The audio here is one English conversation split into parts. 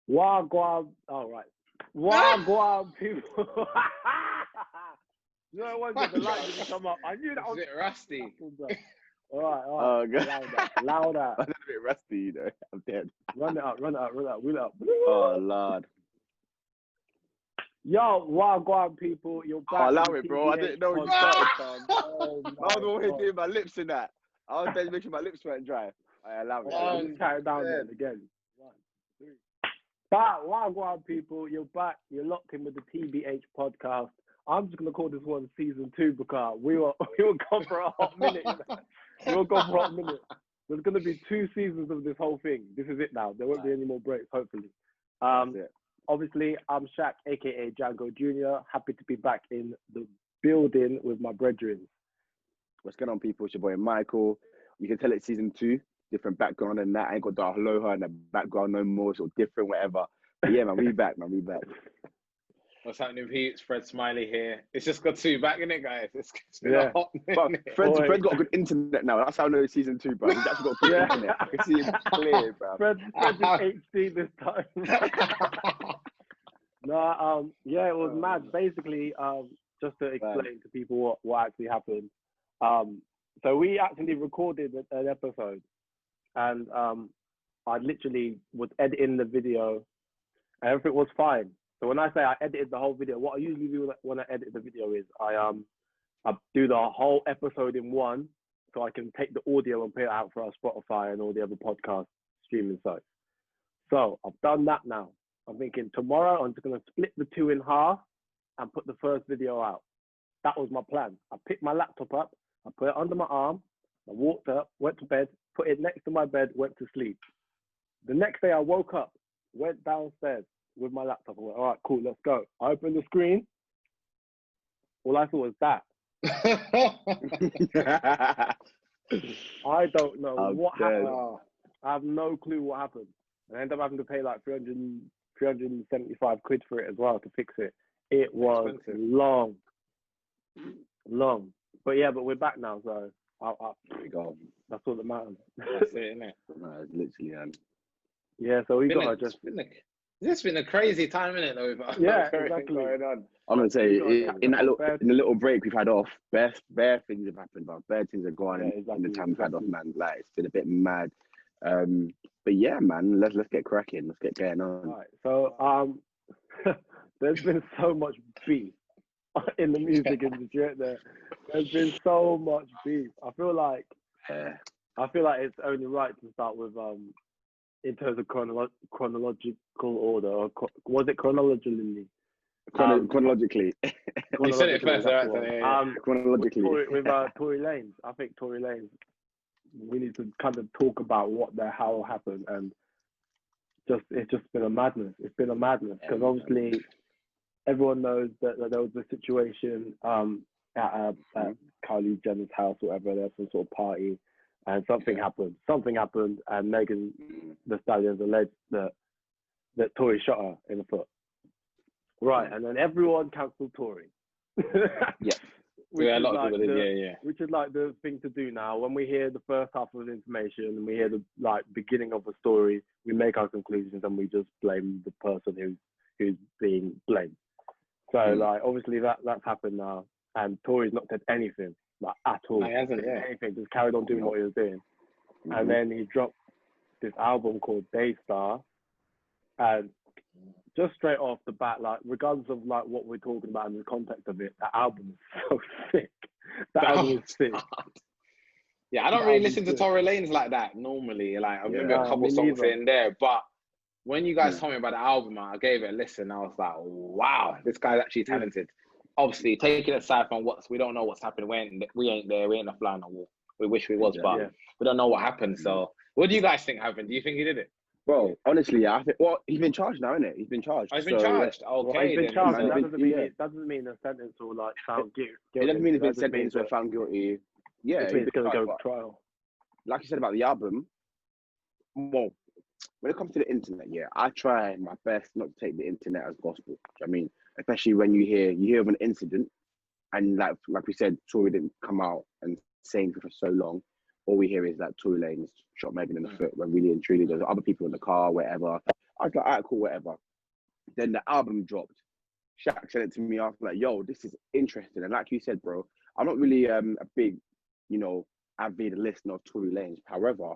Wagwan. All right. Wagwan people. No one got the light to come up. I knew that was a bit rusty. All right. Oh, God. Louder. I'm a bit rusty, you know. I'm dead. Run it up. Wheel it up. Oh, Lord. Yo, Wagwan people, you're back. Oh, allow it, bro. I didn't know when you started, fam. Oh, I was over here doing my lips and that. I was there making my lips weren't dry. I allow it. Let's carry it down then again. 1, 3. But Wagwan people, you're back. You're locked in with the TBH podcast. I'm just gonna call this one season 2 because we were gone for a hot minute. We were gone for a hot minute. There's gonna be 2 seasons of this whole thing. This is it now. There won't be any more breaks, hopefully. Obviously, I'm Shaq, aka Django Jr. Happy to be back in the building with my brethren. What's going on, people? It's your boy Michael. You can tell it's season 2, different background and that. I ain't got the aloha in the background no more. It's all different, whatever. But yeah, man, we back, man. We back. What's happening, Pete? It's Fred Smiley here. It's just got 2 back, innit, guys? It's been a hot minute. Fred's got a good internet now. That's how I know it's season 2, bro. He's actually got good internet. I can see it clear, bro. Fred is HD this time. No, yeah, it was mad. Basically, just to explain to people what actually happened. So we actually recorded an episode, and I literally was editing the video, and everything was fine. So when I say I edited the whole video, what I usually do when I edit the video is I do the whole episode in one, so I can take the audio and put it out for our Spotify and all the other podcast streaming sites. So I've done that now. I'm thinking tomorrow I'm just gonna split the 2 in half and put the first video out. That was my plan. I picked my laptop up, I put it under my arm, I walked up, went to bed, put it next to my bed, went to sleep. The next day I woke up, went downstairs with my laptop and went, all right, cool, let's go. I opened the screen. All I saw was that. I don't know what happened. I have no clue what happened. I ended up having to pay like 375 quid for it as well to fix it. It was long. But yeah, but we're back now, so there we go. That's all that matters. That's it, isn't it? No, it's literally, yeah, so we got to just... It's been a crazy time, isn't it, though? Yeah, exactly. Going on. I'm going to say, in the little break we've had off, bare things have happened, but bare things have gone in the time we've had off, man. Like, it's been a bit mad. But yeah, man, let's get cracking. Let's get going on. All right, so there's been so much beef in the music industry, isn't there? There's been so much beef. I feel like it's only right to start with in terms of chronological order, or was it chronologically? Chronologically. You said it first, right? Chronologically. With Tory Lanez. I think Tory Lanez, we need to kind of talk about what the hell happened, and it's just been a madness. It's been a madness because obviously everyone knows that there was a situation at Kylie Jenner's house, or whatever. There's some sort of party, and something happened. And Megan Thee Stallion's alleged that Tory shot her in the foot. Right, and then everyone cancelled Tory. Which is like the thing to do now. When we hear the first half of the information and we hear the beginning of a story, we make our conclusions and we just blame the person who's being blamed. So obviously that's happened now, and Tory's not said anything at all. No, he hasn't, anything. Just carried on doing what he was doing, and then he dropped this album called Daystar, and just straight off the bat, regardless of what we're talking about in the context of it, that album is so sick. That album is sick. Yeah, I don't really listen to Tory Lanez like that normally. Like, maybe a couple songs here and there. But when you guys told me about the album, I gave it a listen. I was like, wow, this guy's actually talented. Obviously, taking it aside from we don't know what's happened. We ain't there. We ain't a fly on the wall. We wish we was, but we don't know what happened. So, what do you guys think happened? Do you think he did it? Bro, honestly, I think. Well, he's been charged now, isn't it? He's been charged. He's been charged. Okay, he's been charged. That doesn't mean a sentence or found guilty. It doesn't mean he's been sentenced or found guilty. Yeah, it's going to go to trial. Like you said about the album, well, when it comes to the internet, I try my best not to take the internet as gospel. I mean, especially when you hear of an incident, and like we said, Tory didn't come out and say anything for so long. All we hear is that Tory Lanez shot Megan in the foot, when really and truly there's other people in the car, whatever. I was like, all right, cool, whatever. Then the album dropped. Shaq sent it to me. I was like, yo, this is interesting. And like you said, bro, I'm not really a big, avid listener of Tory Lanez. However,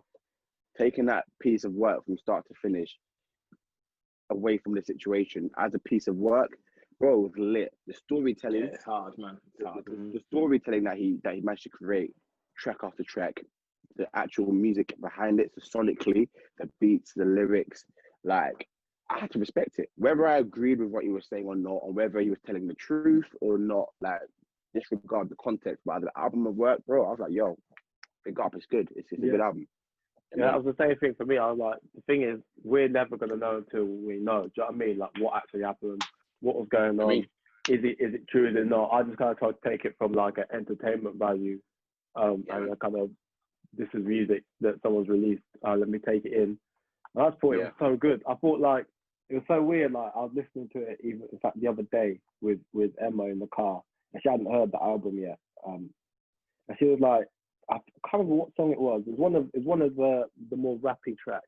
taking that piece of work from start to finish away from the situation as a piece of work, bro, it was lit. The storytelling, it's hard, man. It's hard. The storytelling that he managed to create, track after track, the actual music behind it, so sonically, the beats, the lyrics, like, I had to respect it. Whether I agreed with what he was saying or not, or whether he was telling the truth or not, like, disregard the context, but the album of work, bro, I was like, yo, big up, it's good. It's a good album. Yeah, that was the same thing for me. I was like, the thing is, we're never going to know until we know. Do you know what I mean? Like, what actually happened, what was going on. Is it true, is it not? I just kind of try to take it from, like, an entertainment value. And I kind of, this is music that someone's released. Let me take it in. And I just thought it was so good. I thought, like, it was so weird. Like, I was listening to it, even in fact, the other day with Emma in the car. And she hadn't heard the album yet. And she was like, I can't remember what song it was. It was one of the more rappy tracks.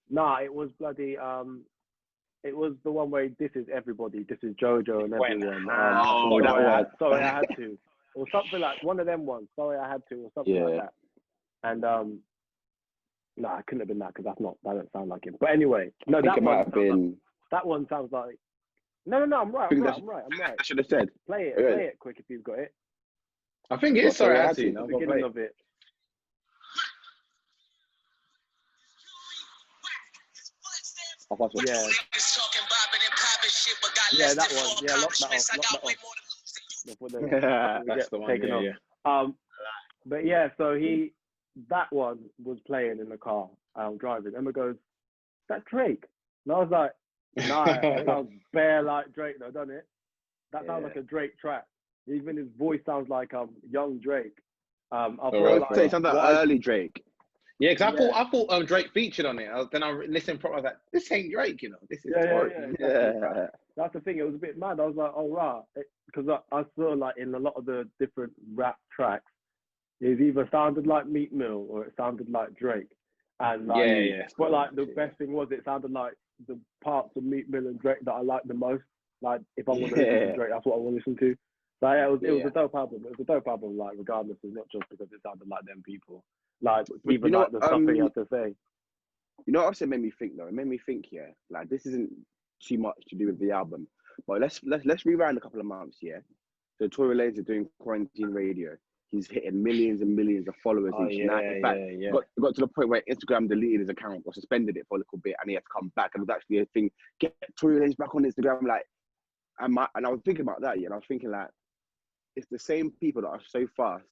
Nah, it was bloody. It was the one where this is everybody, this is JoJo and everyone. Sorry, I had to, or something like one of them ones. Sorry, I had to, or something like that. And no, it couldn't have been that because that don't sound like it. But anyway, no, that might have been. That one sounds like. No, I'm right. I should have said. Play it quick if you've got it. I think it is Sorry I Had To. The beginning of it. Yeah. Yeah, that one. Yeah, lock that off. That's the one. Yeah. But yeah, so that one was playing in the car. Driving. Emma goes, "That Drake?" And I was like, "Nah, it sounds bare like Drake, though, doesn't it? That sounds like a Drake track. Even his voice sounds like young Drake." I thought it sounds like early Drake. Yeah, because I thought Drake featured on it. Then I listened properly. I was like, "This ain't Drake, This is Exactly. That's the thing. It was a bit mad. I was like, "Oh right," because I saw like in a lot of the different rap tracks, it either sounded like Meat Mill or it sounded like Drake. And like, but like the best thing was it sounded like the parts of Meat Mill and Drake that I like the most. Like if I want to listen to Drake, that's what I want to listen to. So yeah, it was a dope album. It was a dope album, like regardless, it's not just because it sounded like them people. Like even like the stuff he had to say. You know what else it made me think though? It made me think, like this isn't too much to do with the album, but let's rewind a couple of months, So Tory Lanez is doing quarantine radio. He's hitting millions and millions of followers each night. In fact, got to the point where Instagram deleted his account or suspended it for a little bit, and he had to come back. And it was actually a thing. Get Tory Lanez back on Instagram, like. And I was thinking about that, and I was thinking like, it's the same people that are so fast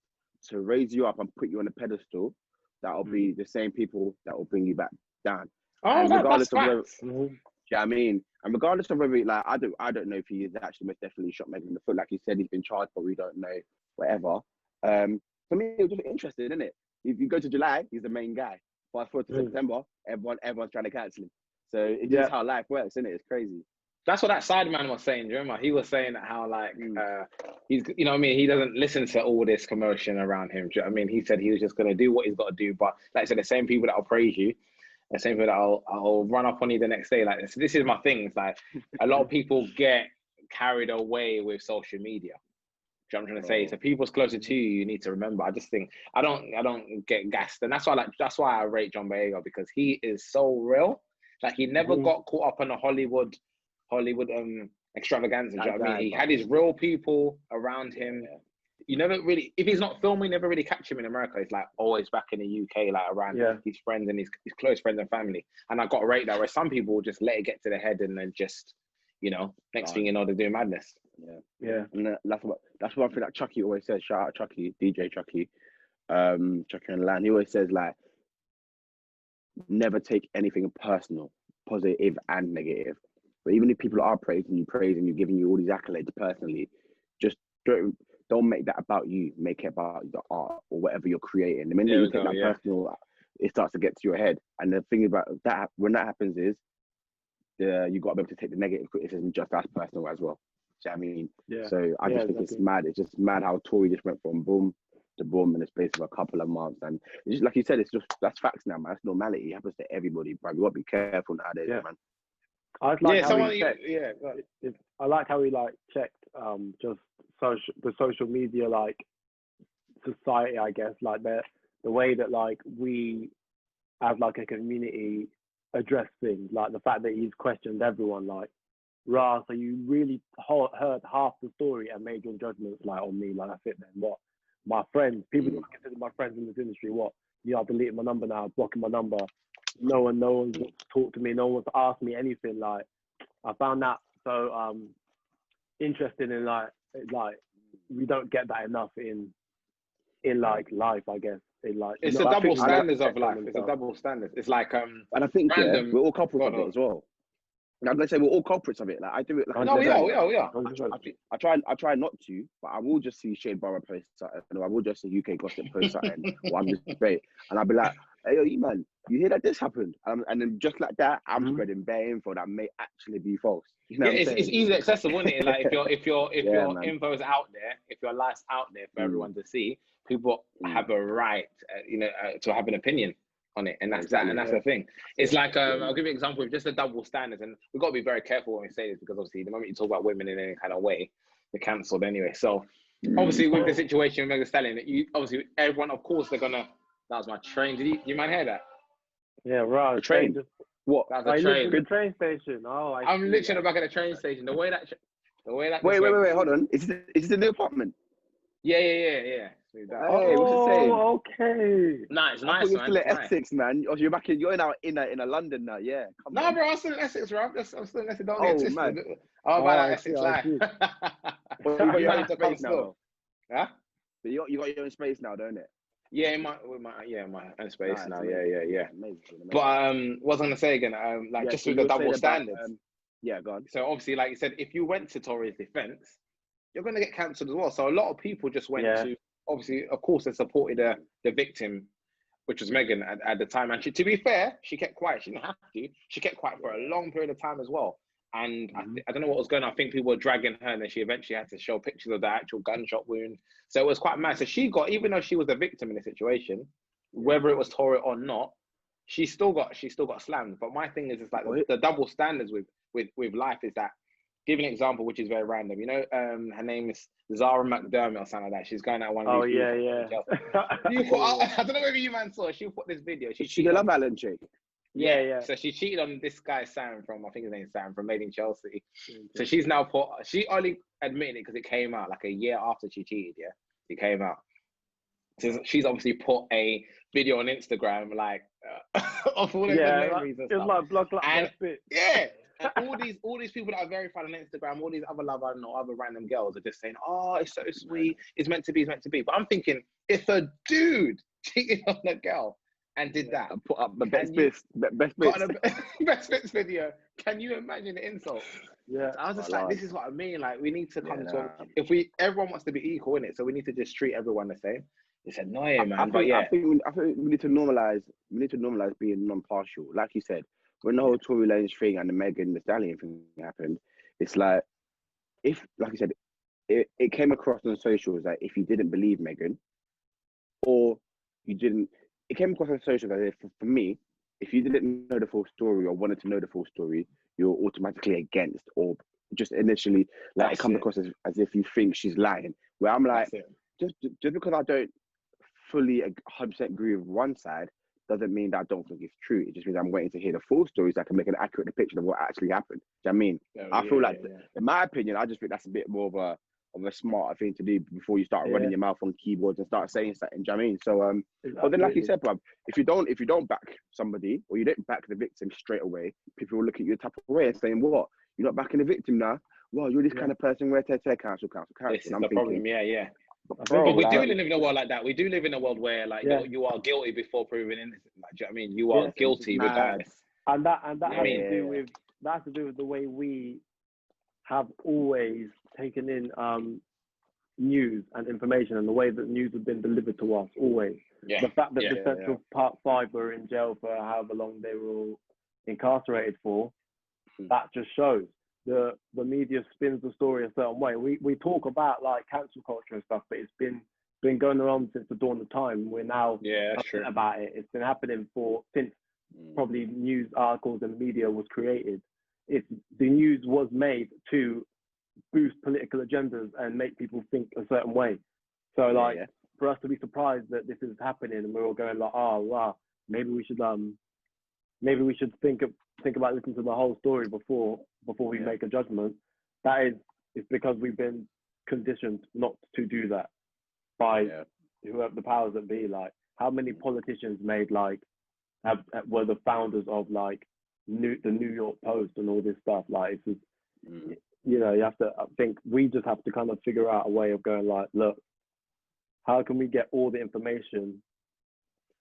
to raise you up and put you on a pedestal that'll be the same people that will bring you back down. Oh, regardless of whether, I mean, and regardless of whether like I don't know if he is actually most definitely shot Megan in the foot, like he said he's been charged, but we don't know, whatever. For me, it was just interesting, isn't it? If you go to July, he's the main guy. Fast forward to September, everyone's trying to cancel him. So it's just how life works, isn't it? It's crazy. That's what that sideman was saying, do you remember? He was saying that how like he's, you know what I mean, he doesn't listen to all this commotion around him. Do you know what I mean? He said he was just gonna do what he's got to do. But like I said, the same people that will praise you, the same people that I'll run up on you the next day. Like this is my thing. It's like a lot of people get carried away with social media. Do you know what I'm trying to say? So people's closer to you, you need to remember. I just think I don't get gassed, and that's why I rate John Boyega, because he is so real. Like he never got caught up on a Hollywood extravaganza. Do you know what I mean? He had his real people around him. You never really, if he's not filming, never really catch him in America. He's like always back in the UK, like around his friends and his close friends and family. And I got to rate that, where some people just let it get to their head and then just, next thing you know, they're doing madness. Yeah. And that's one thing that Chucky always says. Shout out Chucky, DJ Chucky, Chucky and Lan. He always says like, never take anything personal, positive and negative. But even if people are praising you, giving you all these accolades personally, just don't make that about you. Make it about the art or whatever you're creating. The minute you take that personal, it starts to get to your head. And the thing about that, when that happens, is you got to be able to take the negative criticism just as personal as well. Do you know what I mean? Yeah. So I just think it's mad. It's just mad how Tory just went from boom, to boom in the space of a couple of months. And it's just, like you said, that's facts now, man. That's normality. It happens to everybody, bro. You got to be careful nowadays, man. I like how he checked. I like how he like checked just the social media like society, I guess, like the way that like we as like a community address things, like the fact that he's questioned everyone, like so you really heard half the story and made your judgments like on me, like that's it then. What my friends, people that I consider my friends in this industry, I've deleted my number now, blocking my number. No one wants to talk to me, no one wants to ask me anything. Like I found that so interesting in like we don't get that enough in like life, I guess. In like it's a double standards of life. It's a double standard. It's like and I think we're all culprits of it as well. I'm gonna say we're all culprits of it. Like I do it. Like, we are. I try not to, but I will just see Shade Borough post something, or I will just see UK Gossip post something, or I'm just great, and I'll be like, "Hey, yo, man, you hear that this happened?" And then just like that, I'm spreading bare info that may actually be false. You know it's easily accessible, isn't it? Like if your info's out there, if your life's out there for everyone to see, people have a right, to have an opinion on it, and that's the thing. It's like I'll give you an example of just the double standards, and we've got to be very careful when we say this, because obviously the moment you talk about women in any kind of way, they're cancelled anyway. So obviously with the situation with Megan Thee Stallion, obviously everyone, of course, they're gonna. That was my train. Do you mind hear that? Yeah, right. The train. What? That was a train. The train station. Oh, I'm literally at the back of the train station. The way that. Wait, hold on. Is this the new apartment? Yeah. Hey, what's it saying? Okay. Nice, I thought you're still man. at Essex, man. Oh, you're now in London now. Yeah. No, bro, I'm still in Essex, bro. I'm still in Essex. Don't get twisted. Man. About that Essex life. Well, you got your own space now. Huh? You got your own space now, don't it? Yeah, my own space now. Amazing. Yeah. Amazing. But what was I gonna say again? Just with the double standards. Go on. So obviously, like you said, if you went to Tory's defense, you're gonna get cancelled as well. So a lot of people just went to. Obviously, of course, they supported the victim, which was Megan at the time. And to be fair, she kept quiet. She didn't have to. She kept quiet for a long period of time as well. And I don't know what was going on. I think people were dragging her, and then she eventually had to show pictures of the actual gunshot wound. So it was quite mad. So she got, even though she was the victim in the situation, whether it was Tory or not, she still got slammed. But my thing is, it's like the double standards with life is that. Give an example, which is very random. You know, her name is Zara McDermott or something like that. She's going out one of these. I don't know whether you man saw. She put this video. She the Love Island chick. Yeah. So she cheated on this guy Sam from, I think his name's Sam, from Made in Chelsea. So she's now she only admitted it because it came out like a year after she cheated. Yeah, it came out. So she's obviously put a video on Instagram like of all of the memories and stuff. Like block and and all these people that are verified on Instagram, all these other Love Island or other random girls are just saying, "Oh, it's so sweet. It's meant to be. It's meant to be." But I'm thinking, if a dude cheated on a girl and did that, and put up the best bits video, can you imagine the insult? Yeah, so I was just like, this is what I mean. Like, we need to come to everyone wants to be equal in it, so we need to just treat everyone the same. It's annoying, man. I think we need to normalize. We need to normalize being non-partial. Like you said, when the whole Tory Lanez thing and the Megan Thee Stallion thing happened, it's like, like I said, it came across on socials that if you didn't believe Megan, or you didn't, it came across on socials that for me, if you didn't know the full story or wanted to know the full story, you're automatically against, or just initially like it comes across as if you think she's lying. Where I'm like, just because I don't fully 100% agree with one side doesn't mean that I don't think it's true. It just means I'm waiting to hear the full story so I can make an accurate depiction of what actually happened. Do you know what I mean? I feel like, in my opinion, I just think that's a bit more of a smarter thing to do before you start running your mouth on keyboards and start saying something. Do you know what I mean? So, but then, like you said, bruv, if you don't back somebody or you don't back the victim straight away, people will look at you the type of way and saying, "What? You're not backing the victim now? Well, you're this kind of person where cancel." This is the problem. Yeah. But we do live in a world like that. We do live in a world where, like, you are guilty before proven innocent. Like, do you know what I mean? You are guilty regardless. And that has to do with the way we have always taken in news and information, and the way that news has been delivered to us. Always. The fact that the Central Part 5 were in jail for however long they were all incarcerated for, that just shows. The media spins the story a certain way. We talk about like cancel culture and stuff, but it's been been going around since the dawn of time. We're now true. about it. It's been happening since probably news articles and media was created. The news was made to boost political agendas and make people think a certain way. So like for us to be surprised that this is happening and we're all going like, oh wow, maybe we should think about listening to the whole story before we make a judgment. It's because we've been conditioned not to do that by whoever the powers that be. Like how many politicians made were the founders of like the New York Post and all this stuff. Like it's just, you know, you have to, I think we just have to kind of figure out a way of going like, look, how can we get all the information,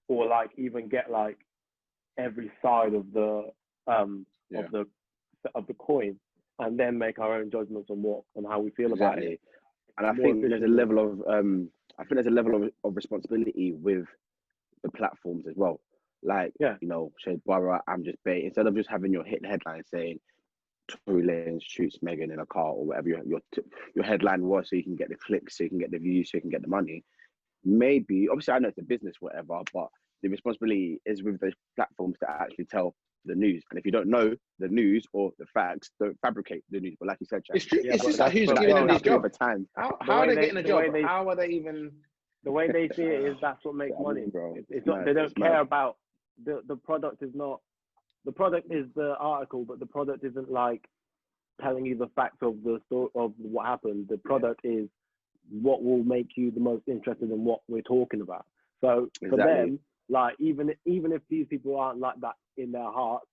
or like even get like every side of the coin, and then make our own judgments on how we feel about it. And I think there's a level of responsibility with the platforms as well. Like, you know, Shade Barra, I'm just bait. Instead of just having your hit headline saying Tory Lanez shoots Meghan in a car, or whatever your headline was, so you can get the clicks, so you can get the views, so you can get the money. Maybe, obviously, I know it's a business, whatever, but the responsibility is with those platforms to actually tell the news. And if you don't know the news or the facts, don't fabricate the news. But like you said, Jack, it's true. It's just like who's giving them this job. How are they getting a job? How are they even? The way they see it is that's what makes money, bro. It's not. They don't care about the product. Is not the product is the article, but the product isn't like telling you the facts of the story of what happened. The product is what will make you the most interested in what we're talking about. So for them, like even if these people aren't like that in their hearts,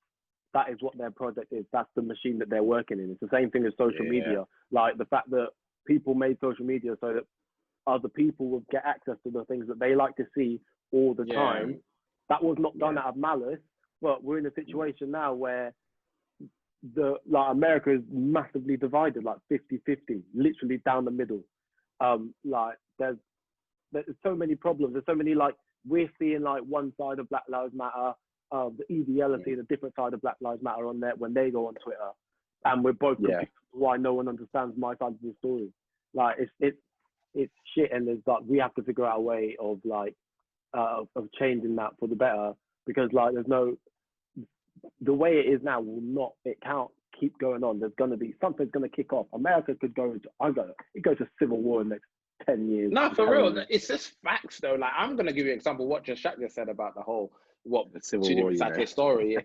that is what their project is. That's the machine that they're working in. It's the same thing as social media. Like the fact that people made social media so that other people would get access to the things that they like to see all the time. That was not done out of malice, but we're in a situation now where America is massively divided, like 50-50, literally down the middle. Like there's so many problems. There's so many, like, we're seeing like one side of Black Lives Matter, the EDL are seeing a different side of Black Lives Matter on there when they go on Twitter, and we're both confused why no one understands my side of the story. Like it's shit, and there's like we have to figure out a way of like of changing that for the better, because like the way it is now it can't keep going on. There's gonna be something's gonna kick off. America could go to civil war in the next 10 years. No, for real. It's just facts though. Like I'm gonna give you an example of what Shaq just said about the whole the civil war side of the story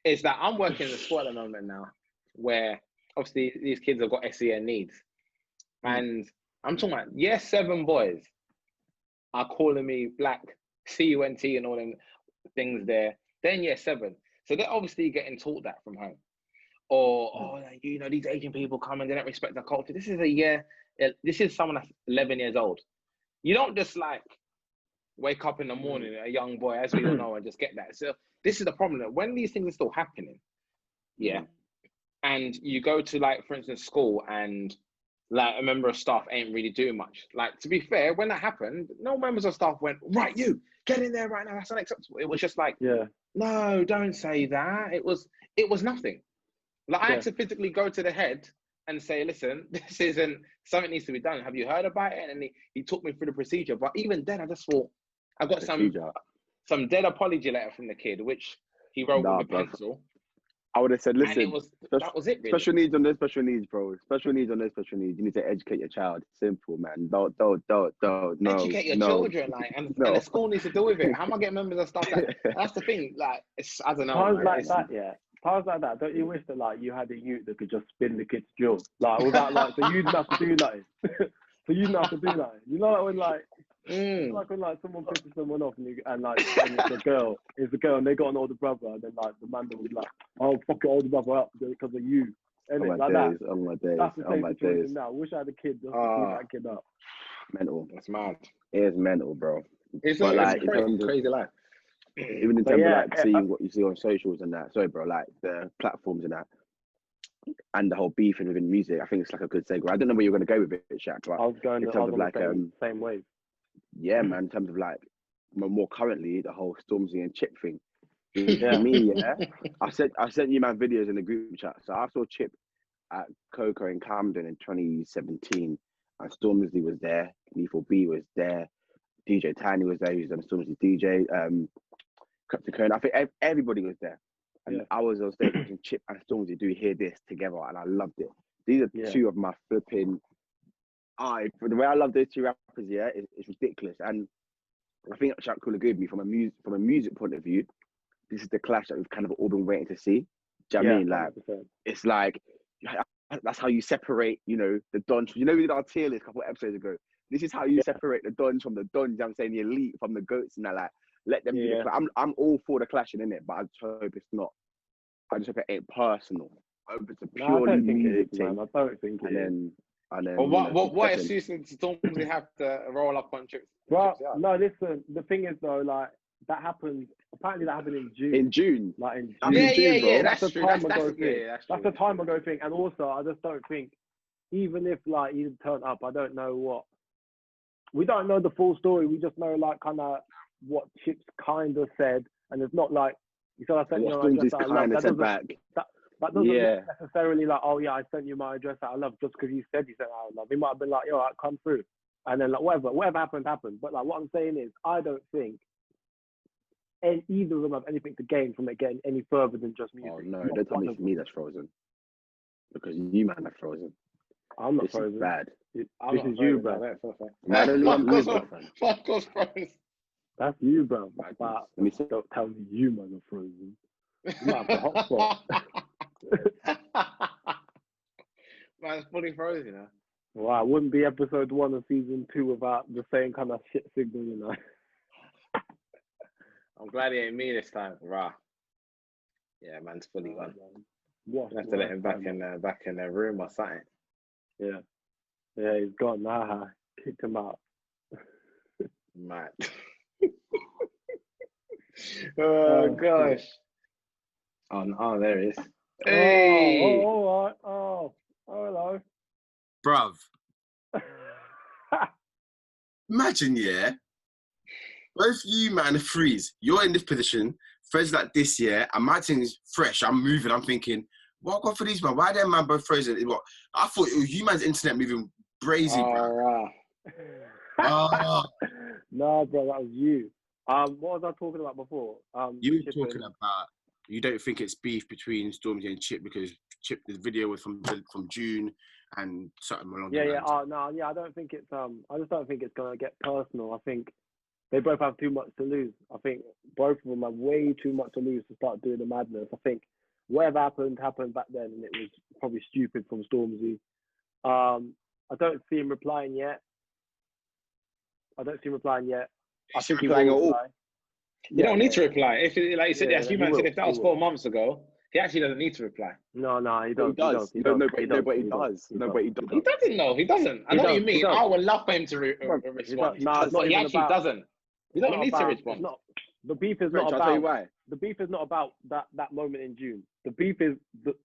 is that I'm working in the sport at the moment now, where obviously these kids have got SEN needs, and I'm talking about year 7 boys are calling me black CUNT and all them things there. They're in year 7, so they're obviously getting taught that from home. Or you know, these Asian people come and they don't respect our culture. This is someone that's 11 years old. You don't just like wake up in the morning, a young boy, as we all know, and just get that. So this is the problem, that when these things are still happening, and you go to, like, for instance, school, and like a member of staff ain't really doing much. Like, to be fair, when that happened, no members of staff went, right, you get in there right now. That's unacceptable. It was just like, no, don't say that. It was nothing. Like, I had to physically go to the head and say, listen, this isn't something needs to be done. Have you heard about it? And he took me through the procedure. But even then, I just thought, I got some dead apology letter from the kid, which he wrote with a pencil. I would have said, listen, that was it, really. Special needs on those special needs, bro. Special needs on those special needs. You need to educate your child. Simple, man. Don't. Educate your children, like, and the school needs to deal with it. How am I getting members of staff? That's the thing. Like, I don't know. Times like that, don't you wish that, like, you had a youth that could just spin the kids' drills, like, without, like, so you didn't have to do nothing. You know, like, when, like, like when, like, someone pisses someone off and it's a girl, and they got an older brother, and then, like, the man will be like, oh, fuck your older brother up because of you. And it's like that. On my days. That's the same situation now. I wish I had a kid just to keep that kid up. Mental. That's mad. It is mental, bro. It's like crazy life. Even in terms of like seeing what you see on socials and that, sorry, bro, like the platforms and that, and the whole beefing within music, I think it's like a good segue. I don't know where you're going to go with it, Shaq, but I was going in terms of like same way. Yeah, man. In terms of like more currently, the whole Stormzy and Chip thing. For me, I sent you my videos in the group chat. So I saw Chip at Coco in Camden in 2017, and Stormzy was there, Lethal B was there. DJ Tiny was there. He was Stormzy DJ. Captain Kern. I think everybody was there. And I was on stage watching Chip and Stormzy do Hear This together, and I loved it. These are two of my flipping. The way I love those two rappers, it's ridiculous. And I think Shaq could agree with me from a music point of view. This is the clash that we've kind of all been waiting to see. Do you know what I mean? Like, 100%. It's like that's how you separate, the dons. We did our tier list a couple of episodes ago. This is how you separate the dons from the dons. You know what I'm saying, the elite from the goats, and like let them. Do the I'm all for the clashing in it, but I just hope it's not. I just hope it ain't personal. I hope it's a purely music thing. I don't think it is. And then, what if Susan Stormzy have to roll up on Chips? Well, no, listen. The thing is though, like that happened. Apparently, that happened in June. In June, like in June. Yeah. That's true. That's the time ago thing. And also, I just don't think, even if like he turned up, I don't know what. We don't know the full story. We just know like kind of what Chips kind of said, and it's not like he said I sent you my address. That doesn't necessarily like, oh yeah, I sent you my address out of love just because you said you sent it out of love. He might have been like, yo, I'll come through. And then like whatever happened. But like what I'm saying is I don't think either of them have anything to gain from it getting any further than just music. Oh no, don't tell me it's me that's frozen. Because you man are frozen. I'm not this frozen. Is bad. This is you, bro. Fuck off, frozen. That's you, bro. But don't tell me you man are frozen. You might have a hotspot. Man, it's fully frozen, Wow, it wouldn't be episode 1 of season 2 without the same kind of shit signal, I'm glad he ain't me this time, rah. Yeah, man's fully gone. I have to let him back in the room or something. Yeah, he's gone. Nah, kicked him out. Mad. Oh gosh. Oh, there he is. Hey. All right. Oh, hello. Bruv. Imagine, both you, man, freeze. You're in this position. Fred's like this, and my thing's fresh. I'm moving. I'm thinking, what I got for these, man? Why them man both frozen? I thought it was you man's internet moving crazy, bro. No, bro, that was you. What was I talking about before? You were talking about you don't think it's beef between Stormzy and Chip because Chip, the video was from June and something along the lines. I don't think it's I just don't think it's gonna get personal. I think they both have too much to lose. I think both of them have way too much to lose to start doing the madness. I think whatever happened back then, and it was probably stupid from Stormzy. I don't see him replying yet. I think he will reply. You don't need to reply. If like you said, as you said, if that was 4 months ago, he actually doesn't need to reply. No, he doesn't. He does. He doesn't. I know what you mean. I would love for him to respond. He actually doesn't. He doesn't need to respond. The beef is not about. I'll tell you why. The beef is not about that moment in June. The beef is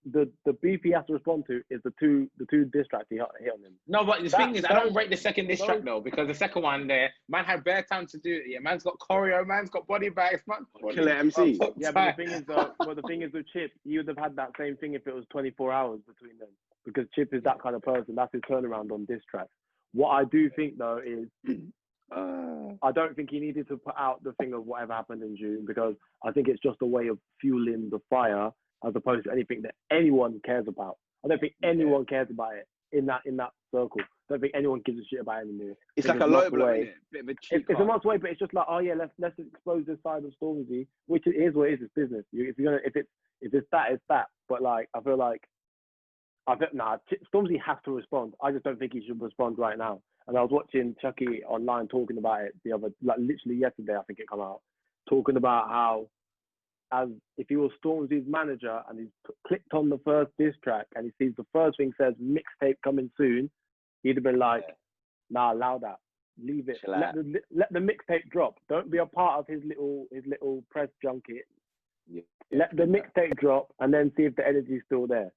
the beef he has to respond to is the two diss tracks he hit on him. No, but the thing is, I don't rate the second diss track though, because the second one there, man had bare time to do it. Yeah, man's got choreo, man's got body bags, man. Killer MC. Yeah, but the thing is with Chip, he would have had that same thing if it was 24 hours between them, because Chip is that kind of person. That's his turnaround on diss tracks. What I do think though is. I don't think he needed to put out the thing of whatever happened in June, because I think it's just a way of fueling the fire as opposed to anything that anyone cares about. I don't think anyone cares about it in that circle. I don't think anyone gives a shit about it anymore. It's like a low blow, isn't it? Bit of a cheap it's a month's way, but it's just like, oh yeah, let's expose this side of Stormzy, which is what it is. It's business. If it's that, it's that. But like, I feel like Stormzy has to respond. I just don't think he should respond right now. And I was watching Chucky online talking about it literally yesterday, I think it came out, talking about how, as if he was Stormzy's manager and he's clicked on the first diss track and he sees the first thing says mixtape coming soon, he'd have been like, nah, allow that, leave it, let the mixtape drop. Don't be a part of his little press junket. Let the mixtape drop and then see if the energy's still there.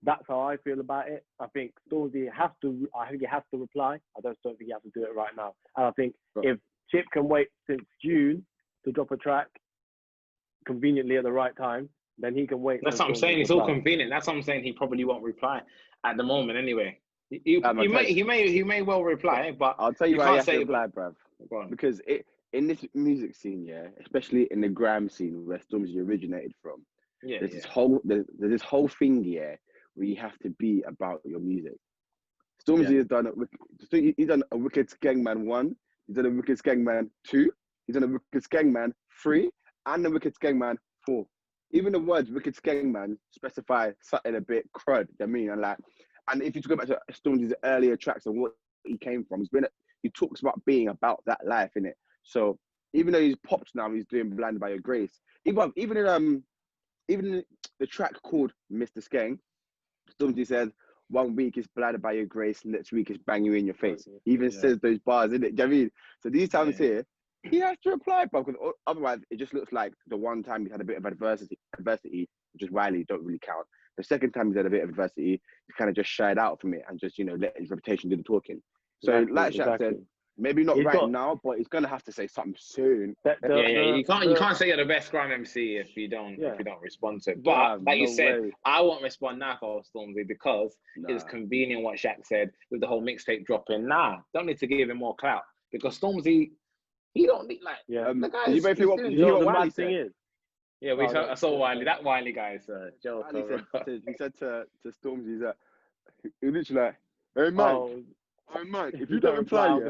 That's how I feel about it. I think Stormzy has to reply. I just don't think he has to do it right now. And I think if Chip can wait since June to drop a track conveniently at the right time, then he can wait. That's what I'm saying. It's all convenient. That's what I'm saying. He probably won't reply at the moment anyway. He may well reply, but I'll tell you why he has to reply, bruv. because in this music scene, yeah, especially in the grime scene where Stormzy originated from, there's this whole thing, yeah, where you have to be about your music. Stormzy has done he's done a Wicked Skengman 1, he's done a Wicked Skengman 2, he's done a Wicked Skengman 3, and a Wicked Skengman 4. Even the words Wicked Skengman specify something a bit crud, I mean, and if you go back to Stormzy's earlier tracks and what he came from, he talks about being about that life, innit? So even though he's popped now, he's doing Blinded by Your Grace. Even in the track called Mr. Skeng, Stormzy says, 1 week is blinded by your grace, next week is bang you in your face. He even says those bars, innit? Do you know what I mean? So these times here, he has to reply, bro, because otherwise it just looks like the one time he's had a bit of adversity, which is Wiley, don't really count. The second time he's had a bit of adversity, he kind of just shied out from it and just, let his reputation do the talking. So like Shaq said, maybe not now, but he's gonna have to say something soon. You can't say you're the best grime MC if you don't respond to it. But like you said, I won't respond now for Stormzy because it's convenient what Shaq said with the whole mixtape dropping. Don't need to give him more clout because Stormzy, he don't need the guys. You both what Wiley said? I saw Wiley. That Wiley guy is a joke. He said to Stormzy that he literally like, hey man. Oh man, if you don't reply, I'm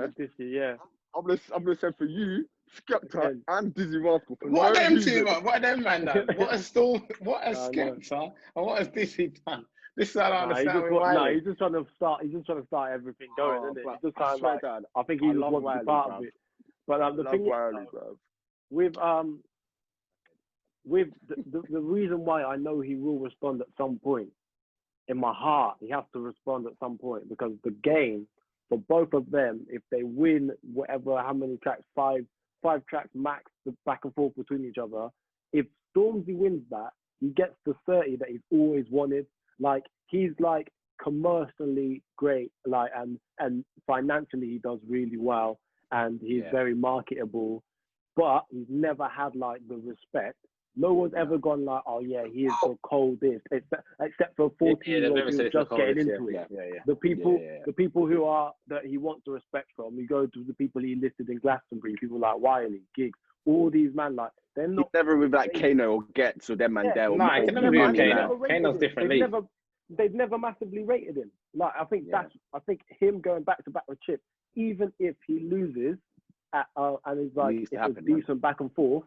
gonna send for you, Skepta, and Dizzy Rascal. What are them two, man? What are them man done? What has Skepta and what has Dizzy done? This is I don't understand. He's just trying to start. He's just trying to start everything going, isn't it? He's just trying to, I think he just wants to be part of it. But the thing is, with the reason why I know he will respond at some point, in my heart, he has to respond at some point because the game. For both of them, if they win how many tracks, five tracks max, the back and forth between each other, if Stormzy wins that, he gets the 30 that he's always wanted. Like, he's like commercially great, like, and financially he does really well, and he's very marketable, but he's never had like the respect. No one's ever gone like, oh yeah, he is the coldest, except for 14-year-olds who are just getting into it. The people who are that he wants the respect from. You go to the people he listed in Glastonbury, people like Wiley, Giggs, all these man, like they're not. He's never with like Kano or Getz or them man there. No, he can never be with Kano. Kano's different. They've never massively rated him. Like I think him going back to back with Chip, even if he loses, and it's like it's a decent back and forth.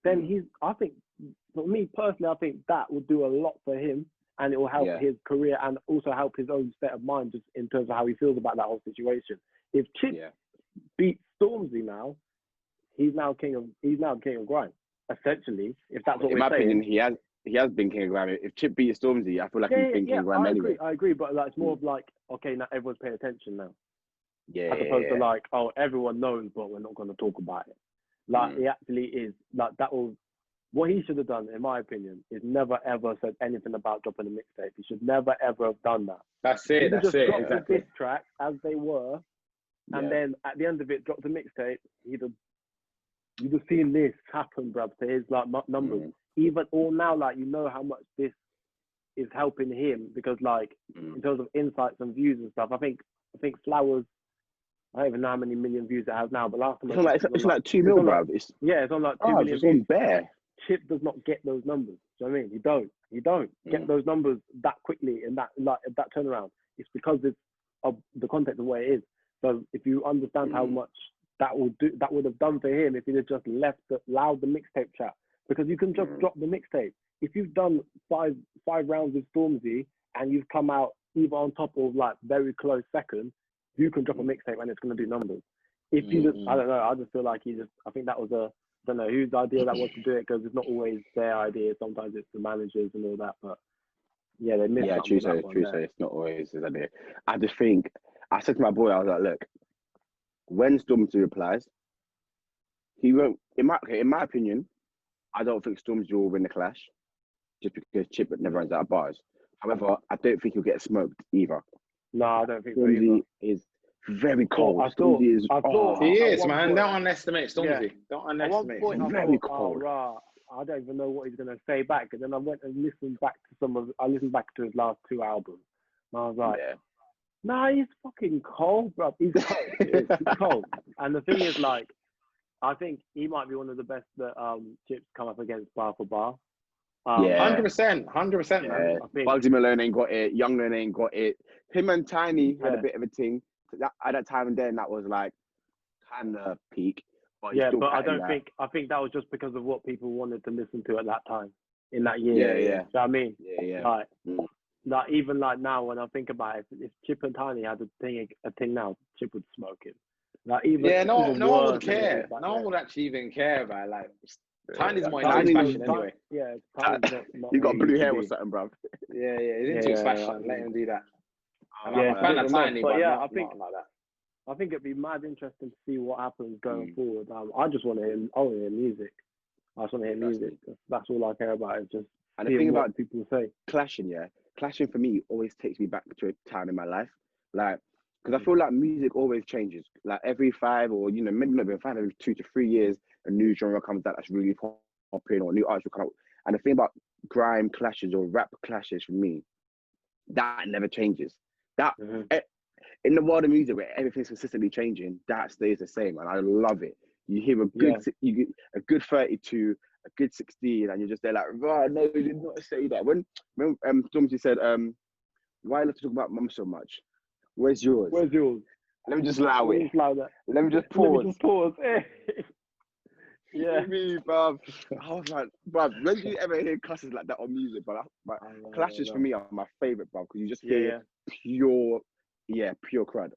Then I think, for me personally, I think that will do a lot for him and it will help his career and also help his own state of mind just in terms of how he feels about that whole situation. If Chip beats Stormzy now, he's now king of grime, essentially, if that's what we're saying. In my opinion, he has been king of grime. If Chip beats Stormzy, I feel like he's been king of grime anyway. I agree, but like, it's more of like, okay, now everyone's paying attention now. As opposed to like, oh, everyone knows, but we're not going to talk about it. Like, it actually is, like, what he should have done, in my opinion, is never ever said anything about dropping a mixtape. He should never ever have done that. That's it, Dropped the diss track as they were, and then at the end of it, dropped the mixtape, you'd have seen this happen, bruv, to his, like, numbers. Even all now, like, you know how much this is helping him, because, like, in terms of insights and views and stuff, I think Flowers, I don't even know how many million views it has now, but last time it's like 2 mil, bro. It's on like 2 million views. Bare. Chip does not get those numbers. Do you know what I mean? He don't get those numbers that quickly in that turnaround. It's because it's of the context of where it is. So if you understand how much that would have done for him if he had just allowed the mixtape chat, because you can just drop the mixtape. If you've done five rounds with Stormzy and you've come out either on top or like very close second, you can drop a mixtape and it's going to do numbers. If you just, I don't know, I just feel like I think that was I don't know whose idea that was to do it, because it's not always their idea. Sometimes it's the managers and all that, but they missed. Yeah, true. So it's not always his idea. I just think, I said to my boy, I was like, look, when Stormzy replies, he won't, in my opinion, I don't think Stormzy will win the clash, just because Chip never runs out of bars. However, I don't think he'll get smoked either. No, I don't think so either. Stormzy is very cold. He is, man. Don't underestimate Stormzy. Don't underestimate him. He's very cold. I don't even know what he's going to say back. And then I went and listened back to his last 2 albums. And I was like, Nah, he's fucking cold, bro. He's cold. He's cold. And the thing is, like, I think he might be one of the best that Chips come up against bar for bar. 100%, man. I think Bugsy Malone ain't got it. Youngland ain't got it. Him and Tiny had a bit of a thing. At that time and then, that was like kind of peak. But but I don't think. I think that was just because of what people wanted to listen to at that time in that year. Yeah. Do you know what I mean? Yeah. Like even like now, when I think about it, if Chip and Tiny had a thing now, Chip would smoke it. Like even no one would care. No one would actually even care about like. Tiny's more into his fashion anyway. Yeah, you got blue hair or something, bro. Yeah, he's into his fashion. Let him do that. I'm a fan of Tiny, but I think not like that. I think it'd be mad interesting to see what happens going forward. I just want to hear. I want to hear music. I just want to hear music. That's all I care about. Is just and the thing about people say clashing for me always takes me back to a time in my life, like because I feel like music always changes. Like every 5 or maybe not even 5, every 2 to 3 years, a new genre comes out that's really popping or a new artist will come out. And the thing about grime clashes or rap clashes for me, that never changes. That in the world of music where everything's consistently changing, that stays the same, and I love it. You hear a good 32, a good 16, and you're just there like, right, no, you did not say that. When Stormzy said, why not talk about mum so much? Where's yours? Where's yours? Let me just allow it. Let me just pause. Yeah. Me, bruv. I was like, bruv, when do you ever hear classes like that on music, bruv? Clashes for me are my favourite, bruv, because you just hear pure crud.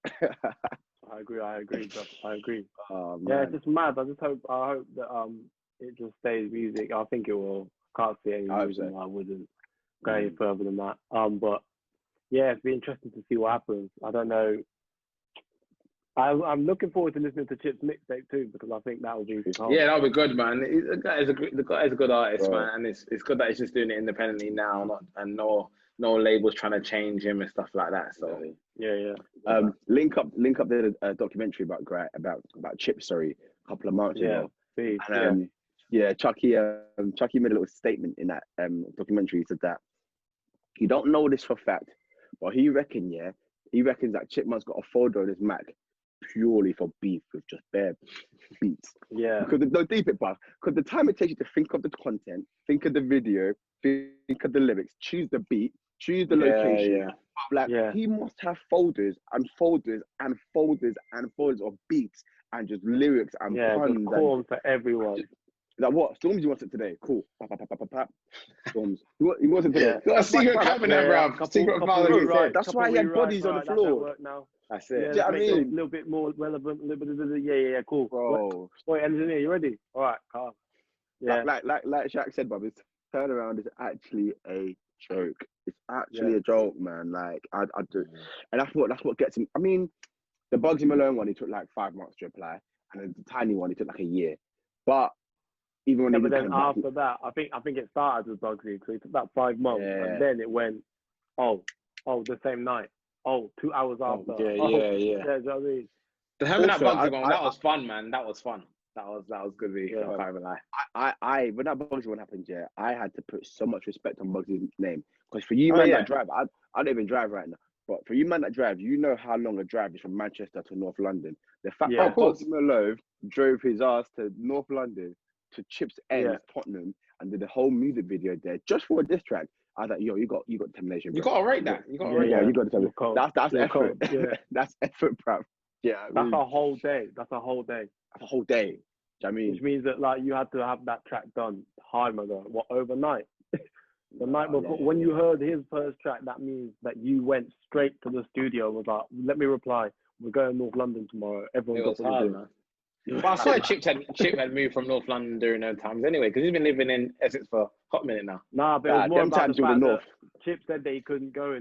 I agree, bruv. I agree. Yeah, it's just mad. I hope that it just stays music. I think it will. Can't see any reason why I wouldn't go any further than that. But yeah, it'd be interesting to see what happens. I don't know. I'm looking forward to listening to Chip's mixtape too, because I think that will be cool. Yeah, that'll be good, man. The guy is a good artist, man, and it's good that he's just doing it independently now, no labels trying to change him and stuff like that. So yeah. Link up did a documentary about Chip, a couple of months ago. And Chucky made a little statement in that documentary. He said that he don't know this for fact, but he reckons that Chipmunk's got a folder on his Mac purely for beef with just bare beats. Yeah. Because the time it takes you to think of the content, think of the video, think of the lyrics, choose the beat, choose the location. He must have folders and folders and folders and folders of beats and just lyrics and puns. Just corn for everyone. Like what? Stormzy wants it today. Cool. Storms. He wants it today. Got a secret cabinet, bro. Secret file. That's why he had bodies on the floor. That's it. Yeah, I mean, a little bit more relevant. Cool. Bro. Wait, engineer, you ready? All right, calm. Yeah. Like Shaq said, Bob, his turnaround is actually a joke. It's actually a joke, man. Like I do, and that's what gets him. I mean, the Bugsy Malone one, he took like 5 months to apply, and then the Tiny one, he took like a year. But even when but then after that, I think it started with Bugsy, so it took about 5 months, and then it went, the same night. 2 hours after. Yeah. You know what I mean? The having that Bugsy one, that was fun, man. That was fun. That was good. I can't even lie. I when that Bugsy one happened, I had to put so much respect on Bugsy's name, because for you man that drive, I don't even drive right now. But for you man that drive, you know how long a drive is from Manchester to North London. The fact that Bugsy Malone drove his ass to North London to Chips End, Tottenham, and did the whole music video there just for a diss track. I was like, yo, you got determination. You got to rate that. You got to rate that. You got determination. That's effort. That's effort, bruv. Yeah, that's a whole day. That's a whole day. That's a whole day. Do you know what I mean? Which means that like you had to have that track done time ago. What, overnight? The night before, when you heard his first track, that means that you went straight to the studio and was like, let me reply. We're going to North London tomorrow. Everyone's got something to do. But I swear Chip had moved from North London during those times anyway, because he's been living in Essex for a hot minute now. Nah, but it was more about the fact that Chip said that he couldn't go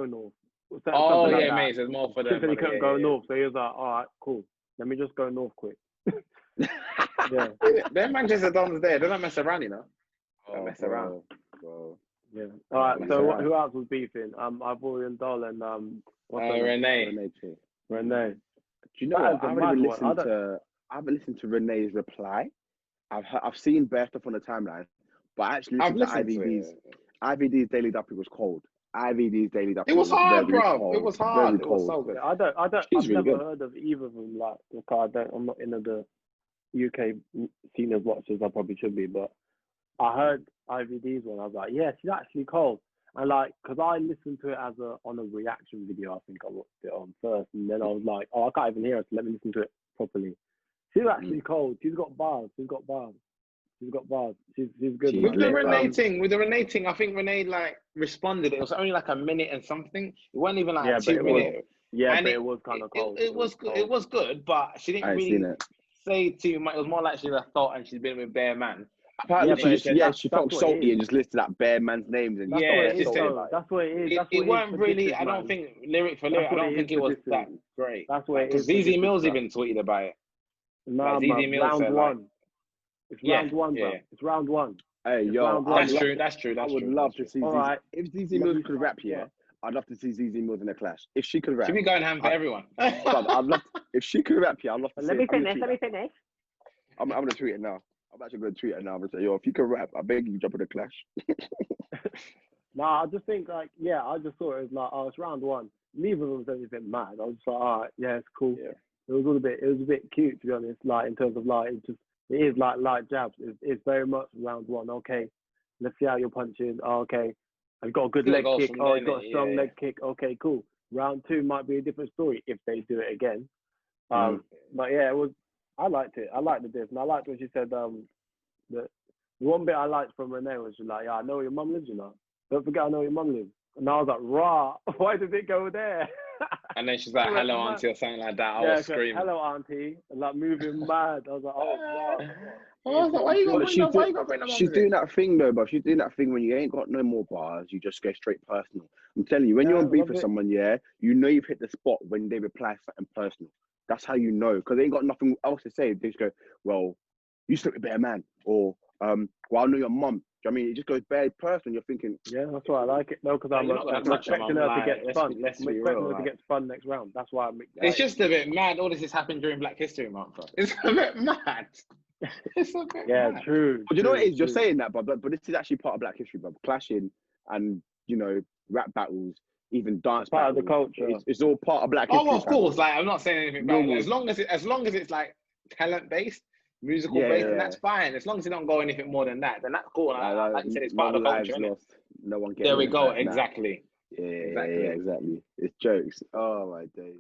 north. Mate, so it's more for them. Chip said he couldn't go north, so he was like, all right, cool. Let me just go north quick. They're Manchester Dons there. They don't mess around, you know. Don't mess around. Bro. Yeah. All right, so who else was beefing? Ivorian Doll and Renee. Renee. Do you know what? I haven't listened to Renee's reply. I've seen bare stuff on the timeline, but I actually listened to IVD's. IVD's Daily Duppy was cold. IVD's Daily Duffy. It was hard, very bro. cold, It was hard. very It was cold. so good. I've She's really never good. heard of either of them. Like, because I'm not into the UK seniors watches. I probably should be, but I heard IVD's one. I was like, yeah, she's actually cold. And like, because I listened to it on a reaction video. I think I watched it on first, and then I was like, oh, I can't even hear her. So let me listen to it properly. She's actually cold. She's got bars. She's got bars. She's good. She's With the lit, Renee thing, I think Renee like responded. It was only like a minute and something. It wasn't even like 2 minutes. But it was kind of cold. It was good. It was good, but she didn't really say too much. It was more like she just thought, and she's been with bare man. Apparently, she felt salty and just listed out bare man's names. And that's what it is. It weren't really. I don't think lyric for lyric. I don't think it was that great. That's what it is. Because ZZ Mills even tweeted about it. No, round one. It's round one, bro. It's round one. Hey, yo, that's true. I would love to see ZZ. If ZZ Mills could rap here, I'd love to see ZZ Mills in a clash. If she could rap, she'd be going ham for everyone. I'd love. If she could rap here, I'd love to see. Let me finish. I'm gonna tweet it now. I'm actually gonna tweet it now. I'm gonna say, yo, if you could rap, I beg you, jump in a clash. Nah, I just think like, I just thought it was like, oh, it's round one. Neither of them was anything mad. I was just like, all right, yeah, it's cool. Yeah. It was a bit cute, to be honest. Like, in terms of like, it is like light jabs. It's very much round one. Okay, let's see how you're punching. Oh, okay, I've got a good leg kick. Oh, I've got a strong leg kick. Okay, cool. Round two might be a different story if they do it again. But yeah, it was. I liked it. I liked the diss, and I liked when she said the one bit I liked from Renee was she's like, yeah, I know where your mum lives, you know. Don't forget I know where your mum lives. And I was like, rah, why did it go there? And then she's like, hello, auntie, or something like that. I was screaming. Hello, auntie. And like moving mad. I was like, oh, wow. I was like, why you got to bring them She's doing that thing, though, but she's doing that thing when you ain't got no more bars, you just go straight personal. I'm telling you, when you're on beef with someone, you know you've hit the spot when they reply something personal. That's how you know, because they ain't got nothing else to say. They just go, well, you slept with a better man, or, well, I know your mum. Do you know what I mean? It just goes very personal. You're thinking, yeah, that's why I like it. No, because I'm expecting her to get spun. I'm expecting her to get spun next round. That's why I'm. It's just a bit mad. All this has happened during Black History Month. Bro. It's a bit mad. It's a bit mad. True. But you know what it is? You're saying that, but this is actually part of Black History, bro. Clashing and, you know, rap battles, even dance part battles. Of the culture. It's all part of Black History. Oh, of course. Like, I'm not saying anything bad. As long as it's like talent based, musical based, and that's fine. As long as you don't go anything more than that, then that's cool. Like you said, it's part of the culture. No one gets there we go. Exactly. Yeah, exactly. It's jokes. Oh my days.